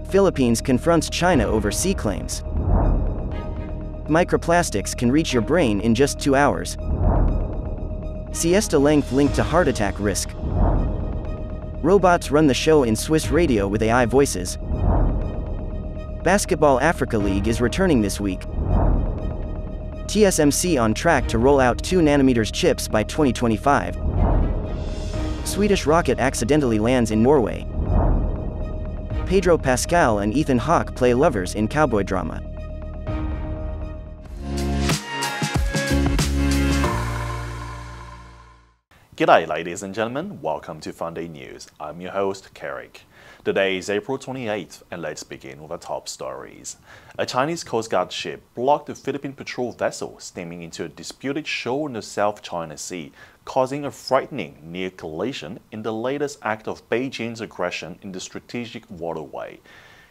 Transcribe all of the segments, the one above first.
Philippines confronts China over sea claims. Microplastics can reach your brain in just 2 hours. Siesta length linked to heart attack risk. Robots run the show in Swiss radio with AI voices. Basketball Africa League is returning this week. TSMC on track to roll out 2 nanometers chips by 2025. Swedish rocket accidentally lands in Norway. Pedro, Pascal and Ethan Hawke play lovers in Cowboy drama. G'day ladies and gentlemen, welcome to Funday News. I'm your host, Carrick. Today is April 28th, and let's begin with our top stories. A Chinese Coast Guard ship blocked a Philippine patrol vessel steaming into a disputed shoal in the South China Sea, causing a frightening near collision in the latest act of Beijing's aggression in the strategic waterway.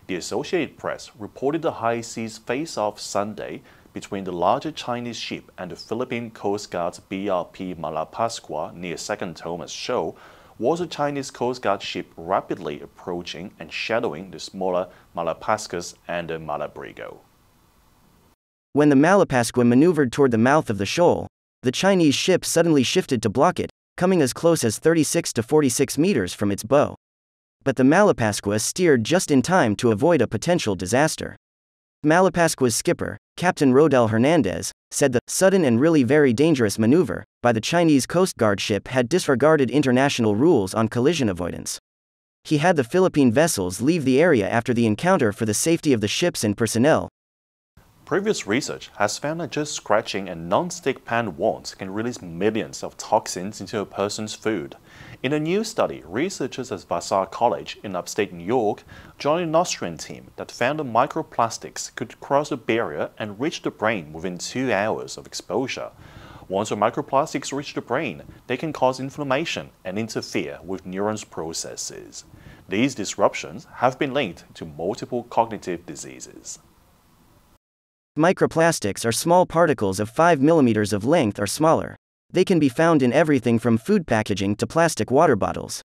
The Associated Press reported the high seas face-off Sunday between the larger Chinese ship and the Philippine Coast Guard's BRP Malapascua near Second Thomas Shoal was a Chinese Coast Guard ship rapidly approaching and shadowing the smaller Malapascus and the Malabrigo. When the Malapascua maneuvered toward the mouth of the shoal, the Chinese ship suddenly shifted to block it, coming as close as 36 to 46 meters from its bow. But the Malapascua steered just in time to avoid a potential disaster. Malapascua's skipper, Captain Rodel Hernandez, said the sudden and really very dangerous maneuver by the Chinese Coast Guard ship had disregarded international rules on collision avoidance. He had the Philippine vessels leave the area after the encounter for the safety of the ships and personnel. Previous research has found that just scratching a non-stick pan once can release millions of toxins into a person's food. In a new study, researchers at Vassar College in upstate New York joined an Austrian team that found that microplastics could cross a barrier and reach the brain within 2 hours of exposure. Once the microplastics reach the brain, they can cause inflammation and interfere with neurons' processes. These disruptions have been linked to multiple cognitive diseases. Microplastics are small particles of 5 millimeters of length or smaller. They can be found in everything from food packaging to plastic water bottles.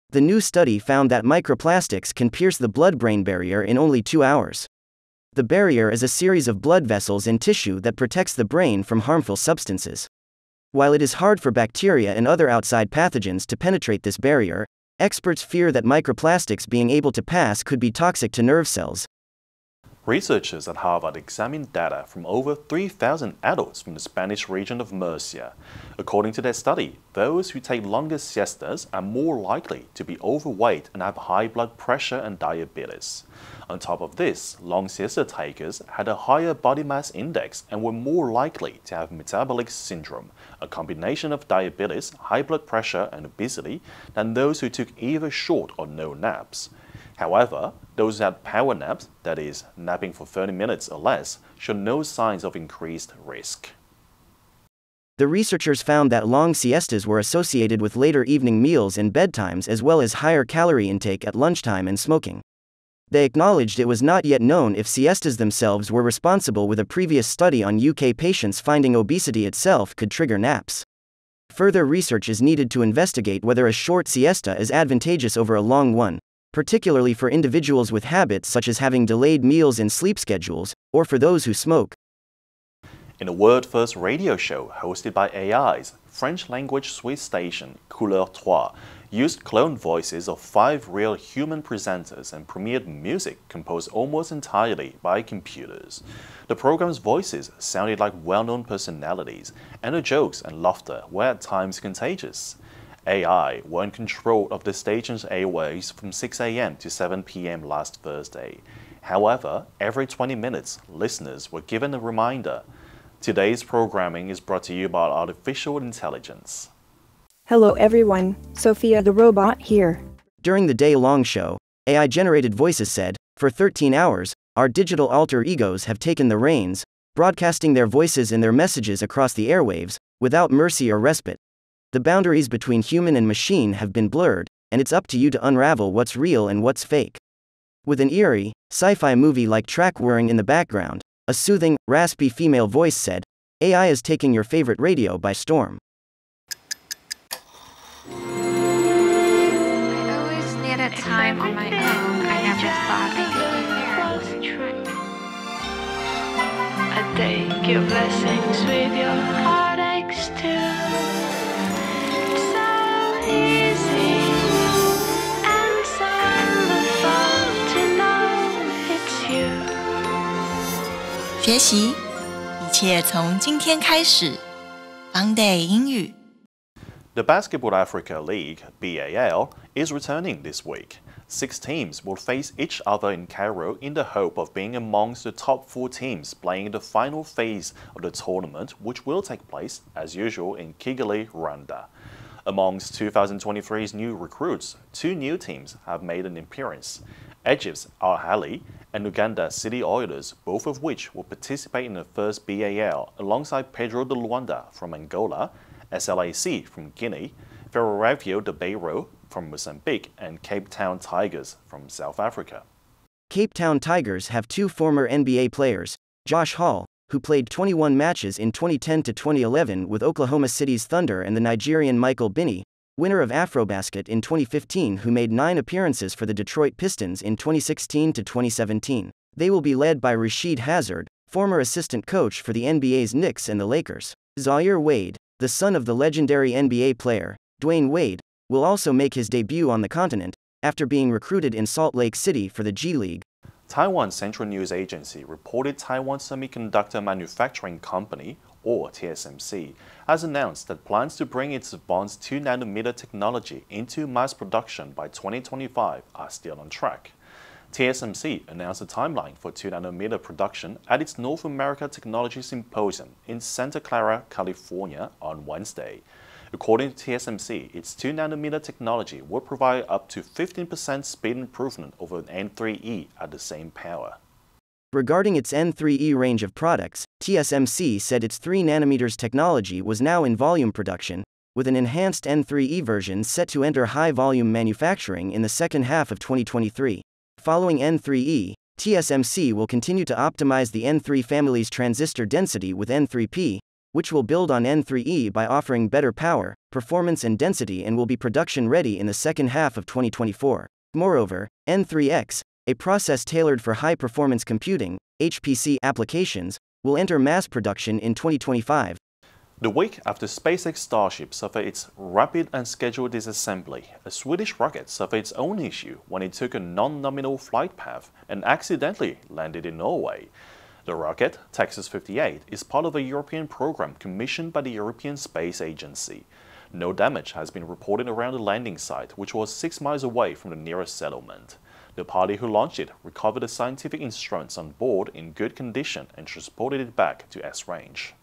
The new study found that microplastics can pierce the blood-brain barrier in only 2 hours. The barrier is a series of blood vessels and tissue that protects the brain from harmful substances. While it is hard for bacteria and other outside pathogens to penetrate this barrier, experts fear that microplastics being able to pass could be toxic to nerve cells. Researchers at Harvard examined data from over 3,000 adults from the Spanish region of Murcia. According to their study, those who take longer siestas are more likely to be overweight and have high blood pressure and diabetes. On top of this, long siesta takers had a higher body mass index and were more likely to have metabolic syndrome, a combination of diabetes, high blood pressure, and obesity, than those who took either short or no naps. However, those who had power naps, that is, napping for 30 minutes or less, showed no signs of increased risk. The researchers found that long siestas were associated with later evening meals and bedtimes as well as higher calorie intake at lunchtime and smoking. They acknowledged it was not yet known if siestas themselves were responsible, with a previous study on UK patients finding obesity itself could trigger naps. Further research is needed to investigate whether a short siesta is advantageous over a long one, particularly for individuals with habits such as having delayed meals and sleep schedules, or for those who smoke. In a world-first radio show hosted by AI's French-language Swiss station Couleur 3 used cloned voices of 5 real human presenters and premiered music composed almost entirely by computers. The program's voices sounded like well-known personalities, and the jokes and laughter were at times contagious. AI were in control of the station's airwaves from 6 a.m. to 7 p.m. last Thursday. However, every 20 minutes, listeners were given a reminder. Today's programming is brought to you by artificial intelligence. Hello everyone, Sophia the robot here. During the day-long show, AI-generated voices said, "For 13 hours, our digital alter egos have taken the reins, broadcasting their voices and their messages across the airwaves, without mercy or respite. The boundaries between human and machine have been blurred, and it's up to you to unravel what's real and what's fake." With an eerie, sci-fi movie-like track whirring in the background, a soothing, raspy female voice said, "AI is taking your favorite radio by storm." I always needed time on my own, and I just thought I could take your blessings with your heartaches too. It's so easy and so wonderful to know it's you. 学习，一切从今天开始。Funday 英语。The Basketball Africa League, BAL, is returning this week. 6 teams will face each other in Cairo in the hope of being amongst the top 4 teams playing in the final phase of the tournament, which will take place, as usual, in Kigali, Rwanda. Amongst 2023's new recruits, 2 new teams have made an appearance. Egypt's Al Ahly and Uganda City Oilers, both of which will participate in the first BAL alongside Pedro de Luanda from Angola, SLAC from Guinea, Ferroviário de Beira from Mozambique, and Cape Town Tigers from South Africa. Cape Town Tigers have 2 former NBA players, Josh Hall, who played 21 matches in 2010 to 2011 with Oklahoma City's Thunder, and the Nigerian Michael Binney, winner of Afrobasket in 2015, who made 9 appearances for the Detroit Pistons in 2016 to 2017. They will be led by Rasheed Hazard, former assistant coach for the NBA's Knicks and the Lakers. Zaire Wade, the son of the legendary NBA player, Dwayne Wade, will also make his debut on the continent, after being recruited in Salt Lake City for the G League. Taiwan Central News Agency reported Taiwan Semiconductor Manufacturing Company, or TSMC, has announced that plans to bring its advanced 2nm technology into mass production by 2025 are still on track. TSMC announced a timeline for 2nm production at its North America Technology Symposium in Santa Clara, California on Wednesday. According to TSMC, its 2nm technology will provide up to 15% speed improvement over N3E at the same power. Regarding its N3E range of products, TSMC said its 3nm technology was now in volume production, with an enhanced N3E version set to enter high-volume manufacturing in the second half of 2023. Following N3E, TSMC will continue to optimize the N3 family's transistor density with N3P, which will build on N3E by offering better power, performance and density, and will be production-ready in the second half of 2024. Moreover, N3X, a process tailored for high-performance computing, HPC applications, will enter mass production in 2025. The week after SpaceX Starship suffered its rapid and scheduled disassembly, a Swedish rocket suffered its own issue when it took a non-nominal flight path and accidentally landed in Norway. The rocket, Texas 58, is part of a European program commissioned by the European Space Agency. No damage has been reported around the landing site, which was 6 miles away from the nearest settlement. The party who launched it recovered the scientific instruments on board in good condition and transported it back to S-range.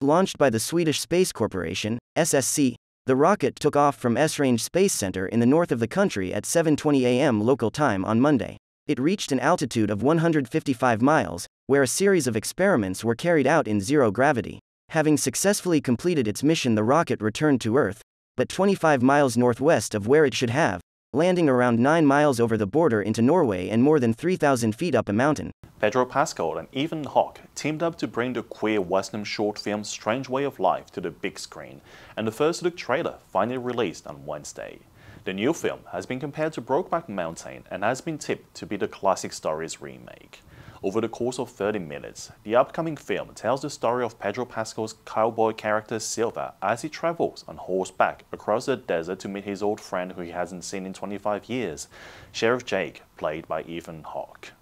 Launched by the Swedish Space Corporation, SSC, the rocket took off from S-Range Space Center in the north of the country at 7:20 a.m. local time on Monday. It reached an altitude of 155 miles, where a series of experiments were carried out in zero gravity. Having successfully completed its mission, the rocket returned to Earth, but 25 miles northwest of where it should have, landing around 9 miles over the border into Norway and more than 3,000 feet up a mountain. Pedro Pascal and Hawke teamed up to bring the queer Western short film Strange Way of Life to the big screen, and the first look trailer finally released on Wednesday. The new film has been compared to Brokeback Mountain and has been tipped to be the classic story's remake. Over the course of 30 minutes, the upcoming film tells the story of Pedro Pascal's cowboy character Silva as he travels on horseback across the desert to meet his old friend who he hasn't seen in 25 years, Sheriff Jake, played by Hawke.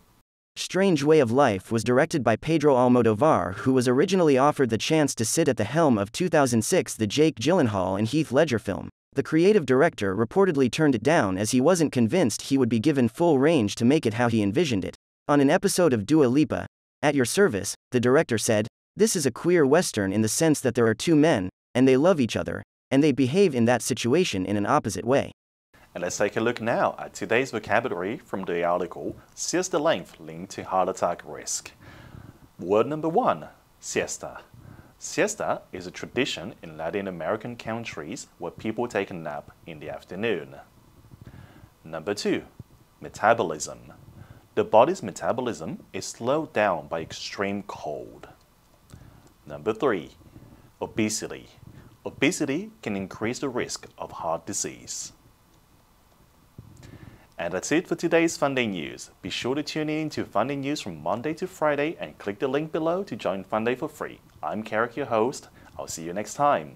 Strange Way of Life was directed by Pedro Almodovar, who was originally offered the chance to sit at the helm of 2006 the Jake Gyllenhaal and Heath Ledger film. The creative director reportedly turned it down as he wasn't convinced he would be given full range to make it how he envisioned it. On an episode of Dua Lipa, At Your Service, the director said, "This is a queer western in the sense that there are 2 men, and they love each other, and they behave in that situation in an opposite way." And let's take a look now at today's vocabulary from the article, Siesta Length Linked to Heart Attack Risk. Word number 1, siesta. Siesta is a tradition in Latin American countries where people take a nap in the afternoon. Number 2, metabolism. The body's metabolism is slowed down by extreme cold. Number 3, obesity. Obesity can increase the risk of heart disease. And that's it for today's Funday News. Be sure to tune in to Funday News from Monday to Friday and click the link below to join Funday for free. I'm Carrick, your host. I'll see you next time.